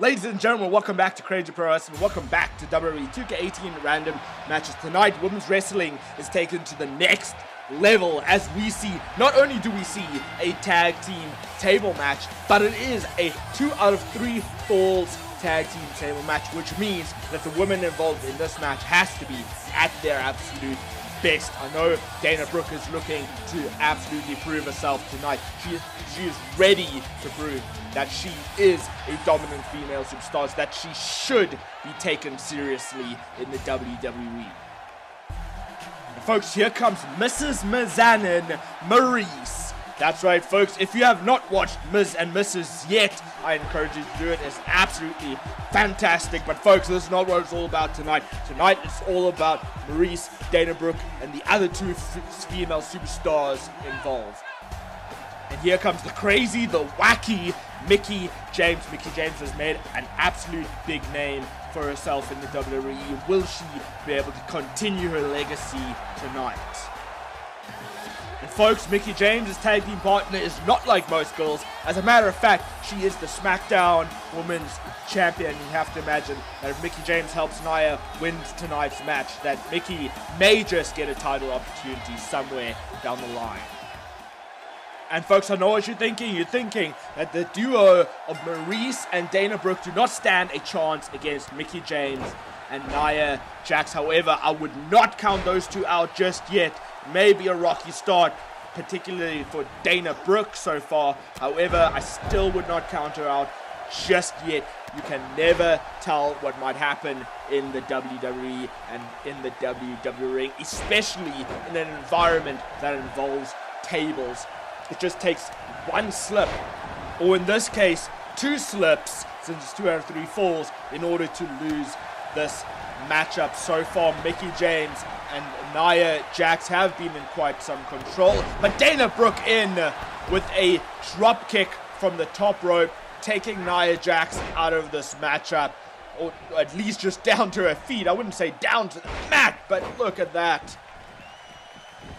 Ladies and gentlemen, welcome back to Crazy Pro-Wrasslin. Welcome back to WWE 2K18 random matches. Tonight, women's wrestling is taken to the next level as we see, not only do we see a tag team table match, but it is a 2 out of 3 falls tag team table match, which means that the women involved in this match has to be at their absolute best. I know Dana Brooke is looking to absolutely prove herself tonight. She is ready to prove that she is a dominant female superstar, that she should be taken seriously in the WWE. And folks, here comes Mrs. Mizanin Maryse. That's right, folks. If you have not watched Ms. and Mrs. yet, I encourage you to do it. It's absolutely fantastic. But folks, this is not what it's all about tonight. Tonight, it's all about Maryse, Dana Brooke, and the other 2 female superstars involved. And here comes the crazy, the wacky Mickie James. Mickie James has made an absolute big name for herself in the WWE. Will she be able to continue her legacy tonight? And folks, Mickie James' tag team partner is not like most girls. As a matter of fact, she is the SmackDown Women's Champion. You have to imagine that if Mickie James helps Nia win tonight's match, that Mickie may just get a title opportunity somewhere down the line. And folks, I know what you're thinking. You're thinking that the duo of Maryse and Dana Brooke do not stand a chance against Mickie James and Nia Jax. However, I would not count those 2 out just yet. Maybe a rocky start, particularly for Dana Brooke so far. However, I still would not count her out just yet. You can never tell what might happen in the WWE and in the WWE ring, especially in an environment that involves tables. It just takes 1 slip, or in this case, 2 slips, since it's 2 out of 3 falls, in order to lose this matchup. So far, Mickie James and Nia Jax have been in quite some control, but Dana Brooke in with a drop kick from the top rope, taking Nia Jax out of this matchup, or at least just down to her feet. I wouldn't say down to the mat, but look at that.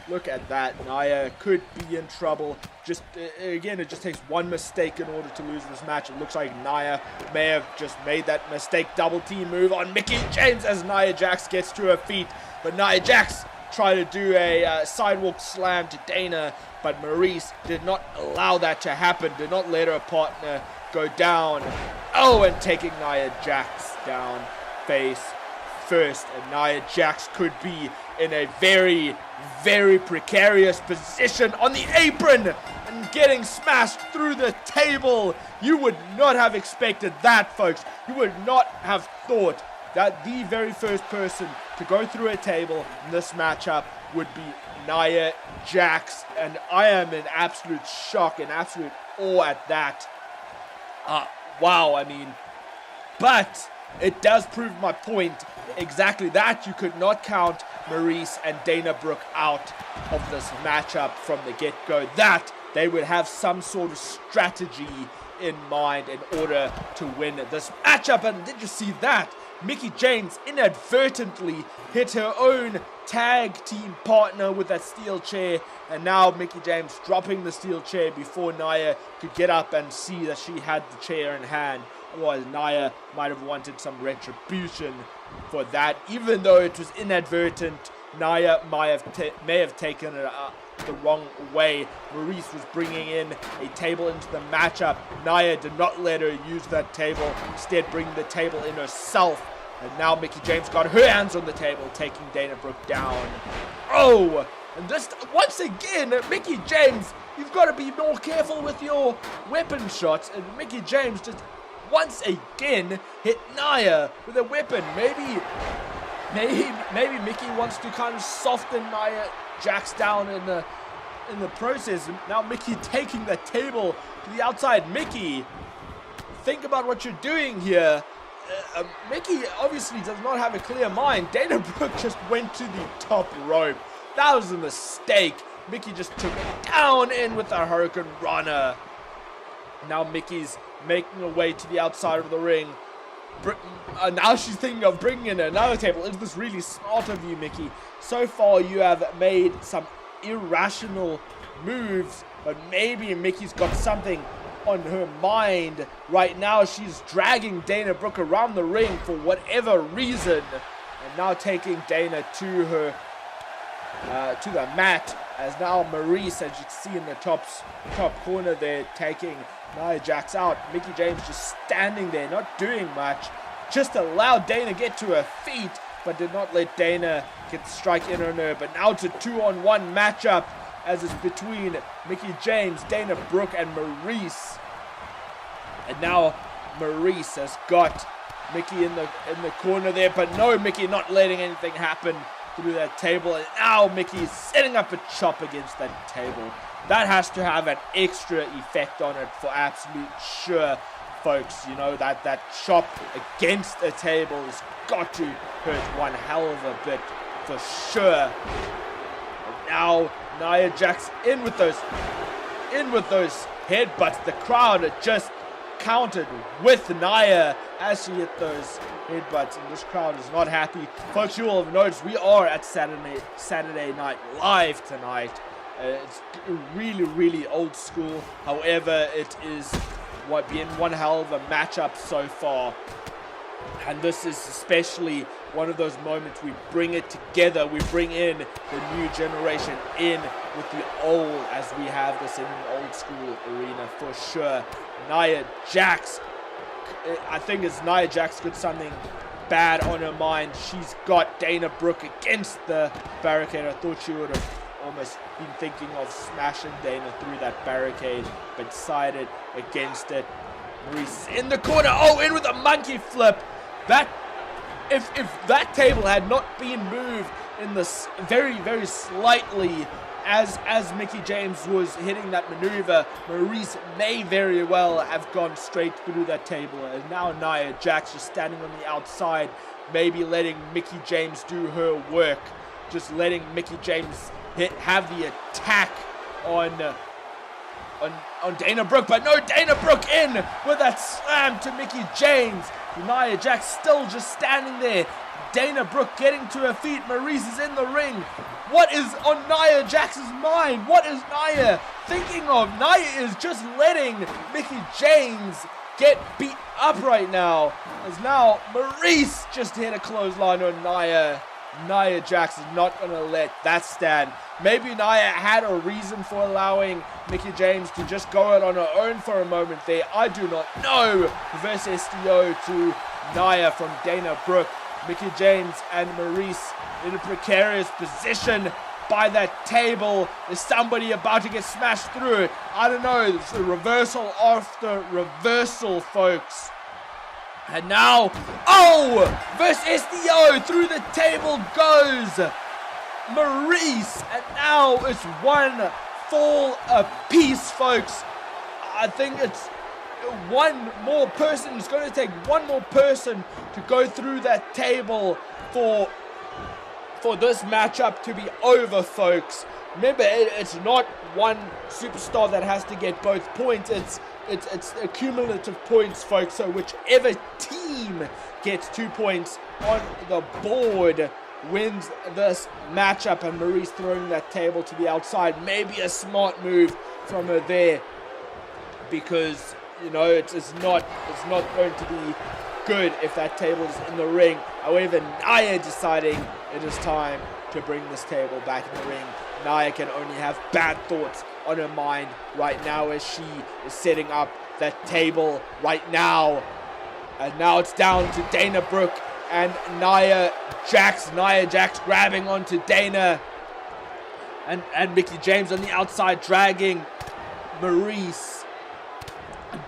Look at that. Nia could be in trouble. Just again, it just takes 1 mistake in order to lose this match. It looks like Nia may have just made that mistake. Double team move on Mickie James as Nia Jax gets to her feet. But Nia Jax tried to do a sidewalk slam to Dana, but Maryse did not allow that to happen. Did not let her partner go down. Oh, and taking Nia Jax down face first. And Nia Jax could be in a very, very precarious position on the apron and getting smashed through the table. You would not have expected that, folks. You would not have thought that the very first person to go through a table in this matchup would be Nia Jax. And I am in absolute shock and absolute awe at that. Wow, I mean, but it does prove my point exactly that you could not count Maryse and Dana Brooke out of this matchup from the get-go, that they would have some sort of strategy in mind in order to win this matchup. And did you see that? Mickie James inadvertently hit her own tag team partner with that steel chair, and now Mickie James dropping the steel chair before Nia could get up and see that she had the chair in hand. Otherwise, Nia might have wanted some retribution for that. Even though it was inadvertent, Nia may have taken it the wrong way. Maryse was bringing in a table into the matchup. Nia did not let her use that table, instead bringing the table in herself. And now Mickie James got her hands on the table, taking Dana Brooke down. Oh, and just once again, Mickie James, you've got to be more careful with your weapon shots. And Mickie James just once again hit Nia with a weapon. Maybe Mickie wants to kind of soften Nia Jax down in the process. Now Mickie taking the table to the outside. Mickie, think about what you're doing here. Mickie obviously does not have a clear mind. Dana Brooke just went to the top rope. That was a mistake. Mickie just took it down in with a Hurricane Runner. Now Mickey's making her way to the outside of the ring. Now she's thinking of bringing in another table. Is this really smart of you, Mickie? So far you have made some irrational moves, but maybe Mickey's got something on her mind right now. She's dragging Dana Brooke around the ring for whatever reason, and now taking Dana to her to the mat, as now Maryse, as you can see in the top corner there, taking Nia Jax out. Mickie James just standing there, not doing much, just allowed Dana get to her feet, but did not let Dana get the strike in on her. But now it's a 2-on-1 matchup, as it's between Mickie James, Dana Brooke, and Maryse. And now Maryse has got Mickie in the corner there, but no, Mickie not letting anything happen through that table. And now Mickie is setting up a chop against that table. That has to have an extra effect on it for absolute sure, folks. You know, that chop against a table has got to hurt one hell of a bit for sure. And now Nia Jax in with those headbutts. The crowd had just countered with Nia as she hit those headbutts, and this crowd is not happy. Folks, you will have noticed we are at Saturday Night Live tonight. It's really, really old school. However, it is been one hell of a matchup so far. And this is especially one of those moments we bring it together. We bring in the new generation in with the old, as we have this in an old school arena for sure. Nia Jax, I think it's Nia Jax got something bad on her mind. She's got Dana Brooke against the barricade. I thought she would have almost been thinking of smashing Dana through that barricade, but decided against it. Maryse in the corner. Oh, in with a monkey flip. That if that table had not been moved in this very, very slightly as Mickie James was hitting that maneuver, Maryse may very well have gone straight through that table. And now Nia Jax just standing on the outside, maybe letting Mickie James do her work, just letting Mickie James have the attack on Dana Brooke. But no, Dana Brooke in with that slam to Mickie James. Nia Jax still just standing there. Dana Brooke getting to her feet. Maryse is in the ring. What is on Nia Jax's mind? What is Nia thinking of? Nia is just letting Mickie James get beat up right now. As now Maryse just hit a clothesline on Nia. Nia Jax is not going to let that stand. Maybe Nia had a reason for allowing Mickie James to just go out on her own for a moment there. I do not know. Reverse STO to Nia from Dana Brooke. Mickie James and Maryse in a precarious position by that table. Is somebody about to get smashed through it? I don't know. It's a reversal after reversal, folks. And now, oh, versus STO through the table goes Maryse, and now it's one fall apiece, folks. I think it's one more person. It's going to take one more person to go through that table for this matchup to be over, folks. Remember, it's not one superstar that has to get both points. It's accumulative points, folks. So whichever team gets 2 points on the board wins this matchup. And Maryse throwing that table to the outside, maybe a smart move from her there, because you know it's not going to be good if that table is in the ring. However, Nia deciding it is time to bring this table back in the ring. Nia can only have bad thoughts on her mind right now as she is setting up that table right now. And now it's down to Dana Brooke and Nia Jax. Nia Jax grabbing onto Dana. And Mickie James on the outside dragging Maryse.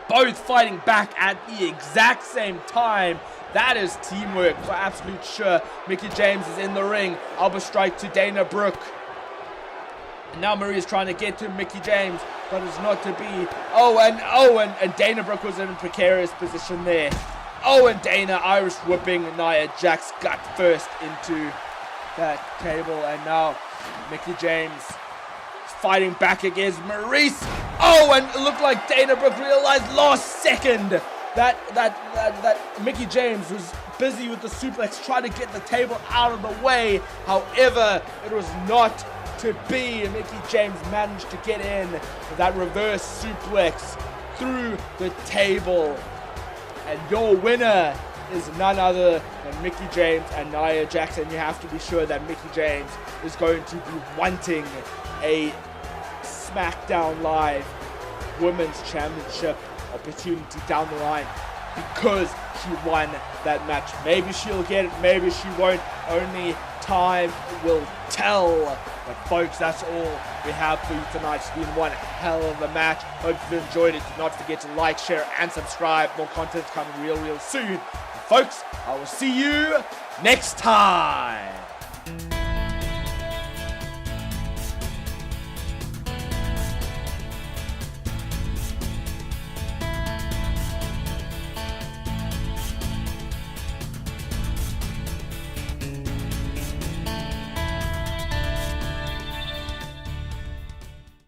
Both fighting back at the exact same time. That is teamwork for absolute sure. Mickie James is in the ring. Elbow strike to Dana Brooke. And now Maryse trying to get to Mickie James, but it's not to be. And Dana Brooke was in a precarious position there. Oh, and Dana Irish whipping Nia Jax gut first into that table. And now Mickie James fighting back against Maryse. Oh, and it looked like Dana Brooke realized last second that Mickie James was busy with the suplex, trying to get the table out of the way. However, it was not to be. Mickie James managed to get in with that reverse suplex through the table. And your winner is none other than Mickie James and Nia Jax. And you have to be sure that Mickie James is going to be wanting a SmackDown Live Women's Championship opportunity down the line because she won that match. Maybe she'll get it, maybe she won't. Only time will tell. But folks, that's all we have for you tonight. It's been one hell of a match. Hope you've enjoyed it. Do not forget to like, share, and subscribe. More content coming real soon. And folks, I will see you next time.